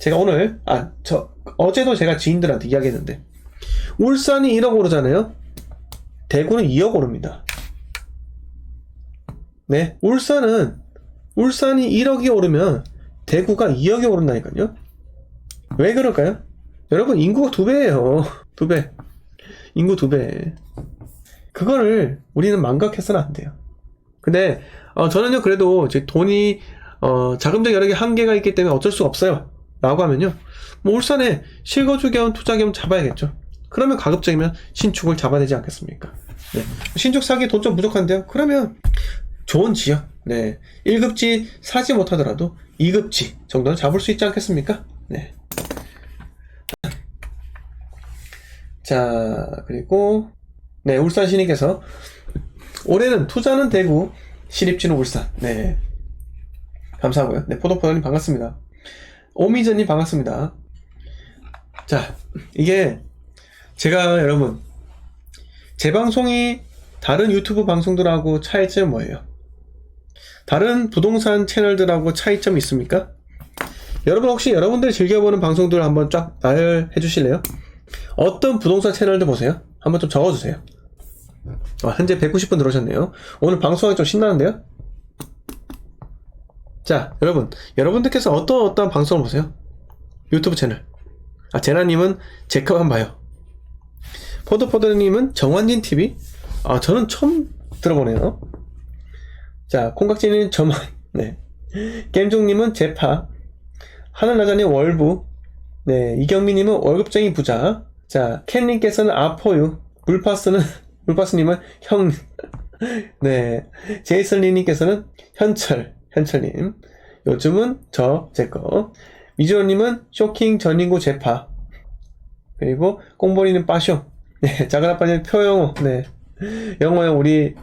제가 오늘 어제도 제가 지인들한테 이야기했는데 울산이 1억 오르잖아요. 대구는 2억 오릅니다. 네, 울산이 1억이 오르면 대구가 2억이 오른다니까요. 왜 그럴까요? 여러분, 인구가 2배예요. 2배. 인구 2배. 그거를 우리는 망각해서는 안 돼요. 근데 저는요, 그래도 제 돈이 자금적 여력에 한계가 있기 때문에 어쩔 수 없어요 라고 하면요, 뭐 울산에 실거주 겸 투자 겸 잡아야겠죠. 그러면 가급적이면 신축을 잡아야 되지 않겠습니까? 네. 신축 사기에 돈 좀 부족한데요? 그러면 좋은 지역, 네, 1급지 사지 못하더라도 2급지 정도는 잡을 수 있지 않겠습니까? 네. 자, 그리고 네, 울산 시님께서 올해는 투자는 대구, 시립지는 울산. 네, 감사하고요. 네, 포도포도님 반갑습니다. 오미전님 반갑습니다. 자, 이게 제가 여러분, 제 방송이 다른 유튜브 방송들하고 차이점이 뭐예요? 다른 부동산 채널들하고 차이점이 있습니까? 여러분, 혹시 여러분들이 즐겨보는 방송들을 한번 쫙 나열해 주실래요? 어떤 부동산 채널들 보세요? 한번 좀 적어주세요. 현재 190분 들어오셨네요. 오늘 방송하기 좀 신나는데요? 자, 여러분들께서 어떤 방송을 보세요? 유튜브 채널. 제나님은 제커만 봐요. 포도포도님은 정환진TV. 저는 처음 들어보네요. 자, 콩깍지는 저만. 네. 게임종님은 제파. 하늘나자님 월부. 네. 이경미님은 월급쟁이 부자. 자, 캔님께서는 아포유. 물파스님은 형. 네. 제이슨리님께서는 현철님. 요즘은 제거. 미주호님은 쇼킹 전인구 제파. 그리고 꽁보리는 빠쇼. 네. 작은아빠님 표영호. 네. 영호형 우리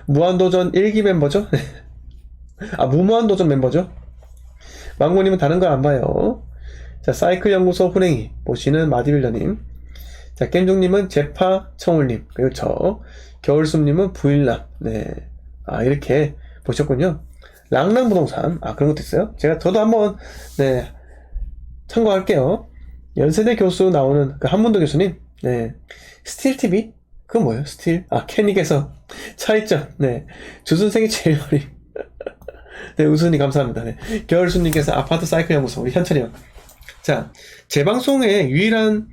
무한도전 1기 멤버죠? 무무한도전 멤버죠? 망고님은 다른 거 안 봐요. 자, 사이클 연구소 훈행이 보시는 마디빌더님. 자, 겜종님은 제파 청울님. 그리고 겨울숨님은 부일남. 네. 이렇게 보셨군요. 랑랑부동산. 그런 것도 있어요. 저도 한번, 네, 참고할게요. 연세대 교수 나오는 한문도 교수님. 네. 스틸TV? 그건 뭐예요? 스틸? 캐닉에서 차이점. 네. 주순생이 제일 어림. 네, 우순이 감사합니다. 네. 겨울순님께서 아파트 사이클 연구소. 우리 현철이 형. 자, 제 방송의 유일한,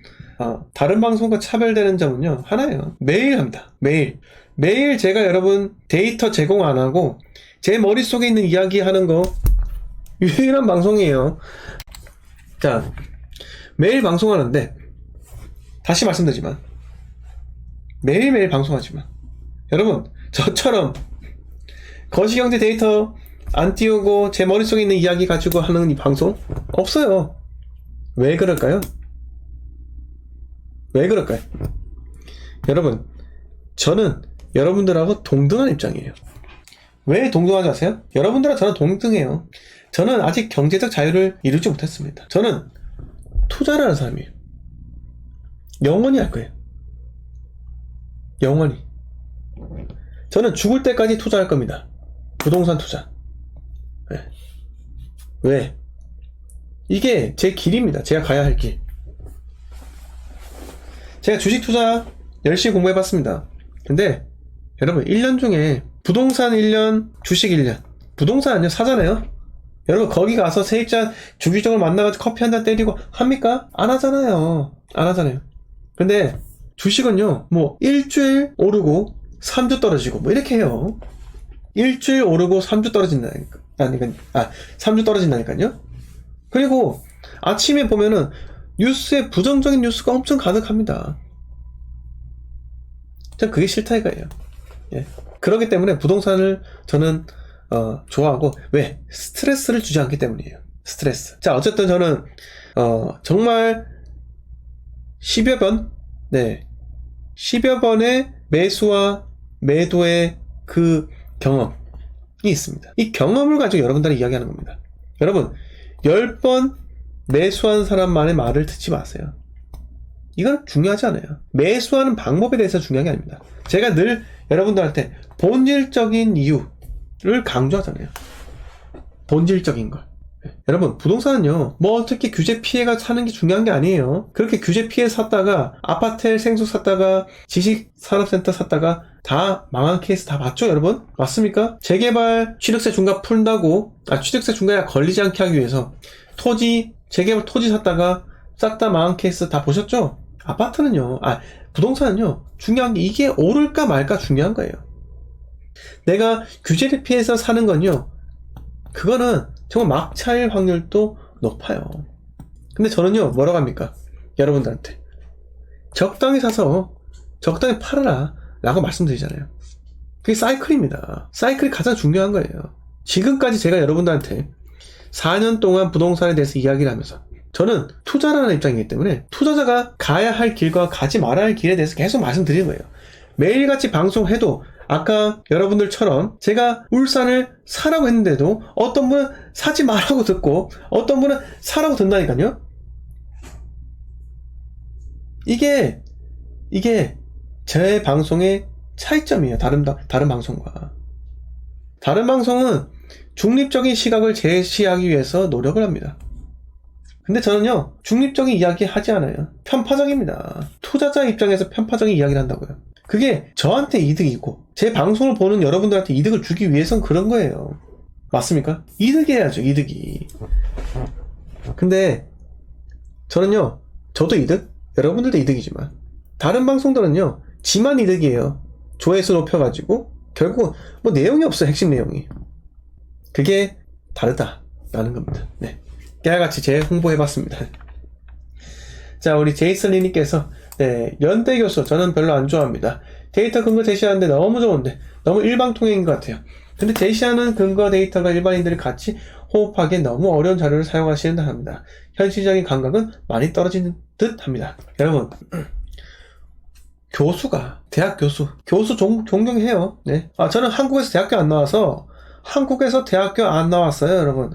다른 방송과 차별되는 점은요, 하나예요. 매일 합니다. 매일 제가 여러분 데이터 제공 안 하고, 제 머릿속에 있는 이야기 하는 거, 유일한 방송이에요. 자, 매일 방송하는데, 다시 말씀드리지만, 매일매일 방송하지만 여러분, 저처럼 거시경제 데이터 안 띄우고 제 머릿속에 있는 이야기 가지고 하는 이 방송 없어요. 왜 그럴까요? 여러분, 저는 여러분들하고 동등한 입장이에요. 왜 동등하지 아세요? 여러분들과 저는 동등해요. 저는 아직 경제적 자유를 이루지 못했습니다. 저는 투자를 하는 사람이에요. 영원히 할 거예요. 영원히. 저는 죽을 때까지 투자할 겁니다. 부동산 투자. 네. 왜? 이게 제 길입니다. 제가 가야 할 길. 제가 주식 투자 열심히 공부해봤습니다. 근데 여러분, 1년 중에 부동산 1년, 주식 1년. 부동산 아니요, 사잖아요. 여러분, 거기 가서 세입자 주기적으로 만나가지고 커피 한잔 때리고 합니까? 안 하잖아요. 근데 주식은요, 뭐 일주일 오르고 3주 떨어지고 뭐 이렇게 해요. 일주일 오르고 3주 떨어진다니까. 3주 떨어진다니까요. 그리고 아침에 보면은 뉴스에 부정적인 뉴스가 엄청 가득합니다. 전 그게 싫다 이거예요. 예. 그렇기 때문에 부동산을 저는 좋아하고, 왜? 스트레스를 주지 않기 때문이에요. 스트레스. 자, 어쨌든 저는 정말 10여 번, 네, 10여 번의 매수와 매도의 그 경험이 있습니다. 이 경험을 가지고 여러분들이 이야기하는 겁니다. 여러분, 10번 매수한 사람만의 말을 듣지 마세요. 이건 중요하지 않아요. 매수하는 방법에 대해서 중요한 게 아닙니다. 제가 늘 여러분들한테 본질적인 이유를 강조하잖아요. 본질적인 걸. 여러분, 부동산은요, 뭐 어떻게 규제 피해가 사는 게 중요한 게 아니에요. 그렇게 규제 피해 샀다가, 아파트 생수 샀다가, 지식산업센터 샀다가, 다 망한 케이스 다 봤죠, 여러분? 맞습니까? 재개발 취득세 중과 푼다고, 취득세 중과에 걸리지 않게 하기 위해서, 재개발 토지 샀다가, 싹 다 망한 케이스 다 보셨죠? 아파트는요, 부동산은요, 중요한 게 이게 오를까 말까 중요한 거예요. 내가 규제를 피해서 사는 건요, 그거는 정말 막차일 확률도 높아요. 근데 저는요, 뭐라고 합니까? 여러분들한테. 적당히 사서, 적당히 팔아라. 라고 말씀드리잖아요. 그게 사이클입니다. 사이클이 가장 중요한 거예요. 지금까지 제가 여러분들한테 4년 동안 부동산에 대해서 이야기를 하면서, 저는 투자라는 입장이기 때문에 투자자가 가야 할 길과 가지 말아야 할 길에 대해서 계속 말씀드리는 거예요. 매일같이 방송해도 아까 여러분들처럼 제가 울산을 사라고 했는데도 어떤 분은 사지 말라고 듣고 어떤 분은 사라고 듣는다니까요. 이게 제 방송의 차이점이에요. 다른 방송과. 다른 방송은 중립적인 시각을 제시하기 위해서 노력을 합니다. 근데 저는요, 중립적인 이야기 하지 않아요. 편파적입니다. 투자자 입장에서 편파적인 이야기를 한다고요. 그게 저한테 이득이고, 제 방송을 보는 여러분들한테 이득을 주기 위해선 그런 거예요. 맞습니까? 이득해야죠, 이득이. 근데, 저는요, 저도 이득, 여러분들도 이득이지만, 다른 방송들은요, 지만 이득이에요. 조회수 높여가지고, 결국, 뭐 내용이 없어요, 핵심 내용이. 그게 다르다라는 겁니다. 네. 깨알같이 재홍보해봤습니다. 자, 우리 제이슨 리님께서, 네, 연대 교수, 저는 별로 안 좋아합니다. 데이터 근거 제시하는데 너무 좋은데, 너무 일방통행인 것 같아요. 근데 제시하는 근거 데이터가 일반인들이 같이 호흡하기에 너무 어려운 자료를 사용하시는 듯 합니다. 현실적인 감각은 많이 떨어지는 듯 합니다. 여러분, 교수가, 대학 교수 존경해요. 네. 저는 한국에서 대학교 안 나와서, 한국에서 대학교 안 나왔어요, 여러분.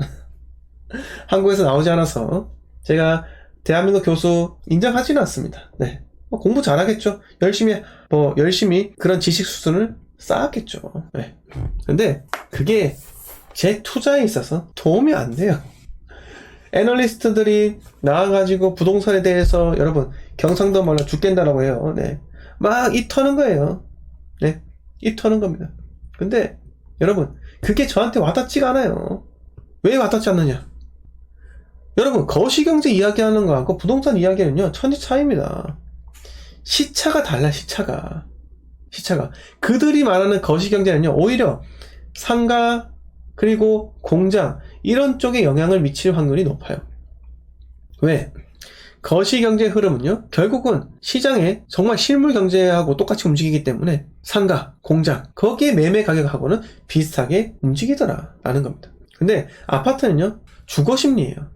한국에서 나오지 않아서 제가 대한민국 교수 인정하지는 않습니다. 네. 공부 잘하겠죠. 열심히 그런 지식 수준을 쌓았겠죠. 네. 근데 그게 제 투자에 있어서 도움이 안 돼요. 애널리스트들이 나와가지고 부동산에 대해서 여러분 경상도 말로 죽겠다라고 해요. 네. 막 입 터는 거예요. 네. 입 터는 겁니다. 근데 여러분 그게 저한테 와닿지가 않아요. 왜 와닿지 않느냐? 여러분 거시경제 이야기하는 거하고 부동산 이야기는요 천지 차이입니다. 시차가 달라. 시차가 그들이 말하는 거시경제는요 오히려 상가 그리고 공장 이런 쪽에 영향을 미칠 확률이 높아요. 왜? 거시경제 흐름은요 결국은 시장에 정말 실물 경제하고 똑같이 움직이기 때문에 상가, 공장 거기에 매매 가격하고는 비슷하게 움직이더라 라는 겁니다. 근데 아파트는요 주거심리예요.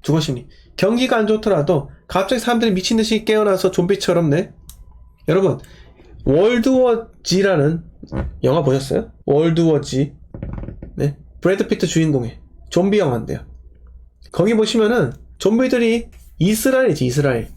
주거심리. 경기가 안 좋더라도 갑자기 사람들이 미친듯이 깨어나서 좀비처럼 여러분 월드워지라는 영화 보셨어요? 월드워지. 네. 브래드 피트 주인공의 좀비 영화인데요. 거기 보시면은 좀비들이 이스라엘.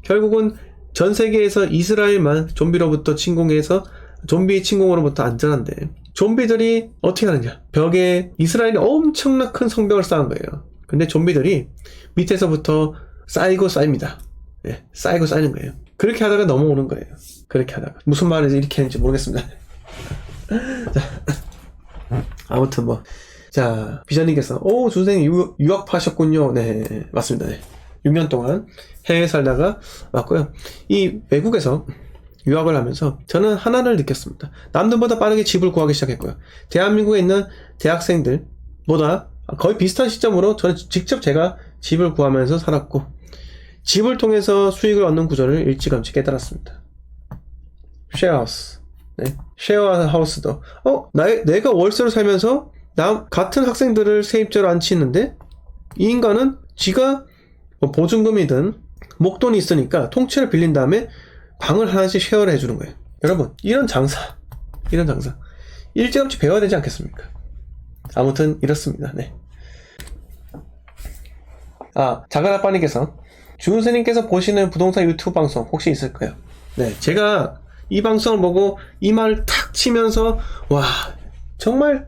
결국은 전 세계에서 이스라엘만 좀비로부터 침공해서 좀비 침공으로부터 안전한데 좀비들이 어떻게 하느냐? 벽에 이스라엘이 엄청나 큰 성벽을 쌓은 거예요. 근데 좀비들이 밑에서부터 쌓이고 쌓입니다. 네, 쌓이고 쌓이는 거예요. 그렇게 하다가 넘어오는 거예요. 그렇게 하다가. 무슨 말을 이렇게 했는지 모르겠습니다. 자, 아무튼 자, 비전님께서, 준생님 유학파셨군요. 네, 맞습니다. 네. 6년 동안 해외에 살다가 왔고요. 이 외국에서 유학을 하면서 저는 하나를 느꼈습니다. 남들보다 빠르게 집을 구하기 시작했고요. 대한민국에 있는 대학생들보다 거의 비슷한 시점으로 저는 직접 제가 집을 구하면서 살았고 집을 통해서 수익을 얻는 구조를 일찌감치 깨달았습니다. 쉐어하우스. 네. 쉐어하우스도 내가 월세로 살면서 같은 학생들을 세입자로 앉히는데 이 인간은 지가 보증금이든 목돈이 있으니까 통째로 빌린 다음에 방을 하나씩 쉐어를 해주는 거예요. 여러분 이런 장사 일찌감치 배워야 되지 않겠습니까? 아무튼 이렇습니다. 네. 작은아빠님께서 주은세님께서 보시는 부동산 유튜브 방송 혹시 있을까요? 네, 제가 이 방송을 보고 이 말을 탁 치면서 와 정말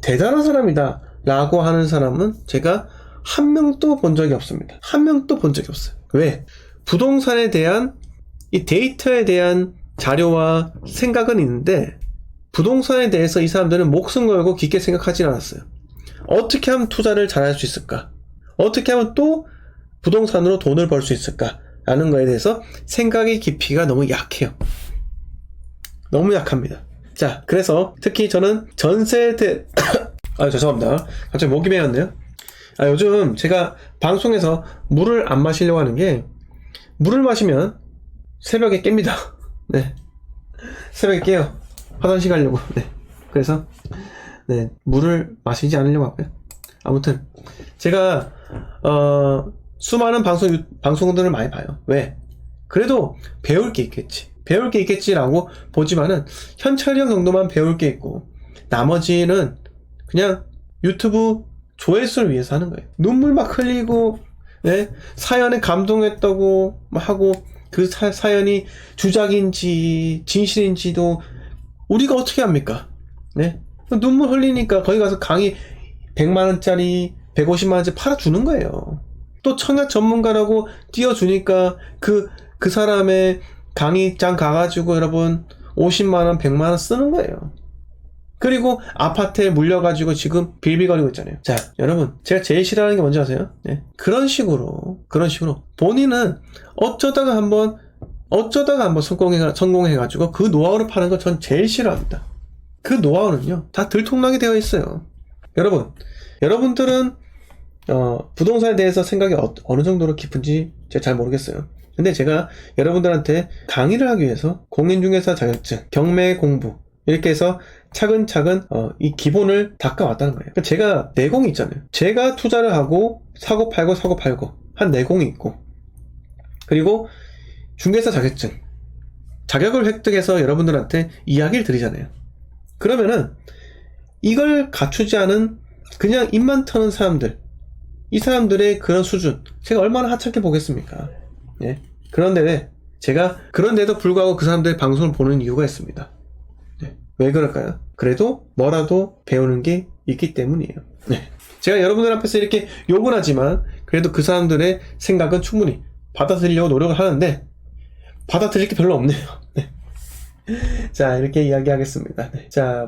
대단한 사람이다 라고 하는 사람은 제가 한 명도 본 적이 없습니다. 한 명도 본 적이 없어요. 왜? 부동산에 대한 이 데이터에 대한 자료와 생각은 있는데 부동산에 대해서 이 사람들은 목숨 걸고 깊게 생각하지 않았어요. 어떻게 하면 투자를 잘할 수 있을까? 어떻게 하면 또 부동산으로 돈을 벌 수 있을까? 라는 거에 대해서 생각의 깊이가 너무 약해요. 너무 약합니다. 자, 그래서 특히 저는 전세대 죄송합니다. 갑자기 목이 메었네요. 요즘 제가 방송에서 물을 안 마시려고 하는 게 물을 마시면 새벽에 깹니다. 네. 새벽에 깨요. 화장실 가려고. 네. 그래서 네, 물을 마시지 않으려고 하고요. 아무튼 제가 수많은 방송들을 많이 봐요. 왜? 그래도 배울 게 있겠지라고 보지만은 현철이 형 정도만 배울 게 있고 나머지는 그냥 유튜브 조회수를 위해서 하는 거예요. 눈물 막 흘리고 네? 사연에 감동했다고 하고 그 사연이 주작인지 진실인지도 우리가 어떻게 합니까? 네? 눈물 흘리니까 거기 가서 강의 100만원짜리 150만원짜리 팔아주는 거예요. 또 청약 전문가라고 띄워주니까 그 사람의 강의장 가가지고 여러분 50만원 100만원 쓰는 거예요. 그리고 아파트에 물려가지고 지금 빌빌거리고 있잖아요. 자, 여러분 제가 제일 싫어하는 게 뭔지 아세요? 네. 그런 식으로 본인은 어쩌다가 한번 성공해가지고 그 노하우를 파는 거 전 제일 싫어합니다. 그 노하우는요 다 들통나게 되어 있어요. 여러분들은 부동산에 대해서 생각이 어느 정도로 깊은지 제가 잘 모르겠어요. 근데 제가 여러분들한테 강의를 하기 위해서 공인중개사 자격증, 경매 공부 이렇게 해서 차근차근 이 기본을 닦아왔다는 거예요. 그러니까 제가 내공이 있잖아요. 제가 투자를 하고 사고 팔고 한 내공이 있고 그리고 중개사 자격을 획득해서 여러분들한테 이야기를 드리잖아요. 그러면은 이걸 갖추지 않은 그냥 입만 터는 사람들, 이 사람들의 그런 수준 제가 얼마나 하찮게 보겠습니까? 예. 그런데 제가 그런데도 불구하고 그 사람들의 방송을 보는 이유가 있습니다. 네. 왜 그럴까요? 그래도 뭐라도 배우는 게 있기 때문이에요. 네. 제가 여러분들 앞에서 이렇게 욕은 하지만 그래도 그 사람들의 생각은 충분히 받아들이려고 노력을 하는데 받아들일 게 별로 없네요. 네. 자, 이렇게 이야기하겠습니다. 네. 자,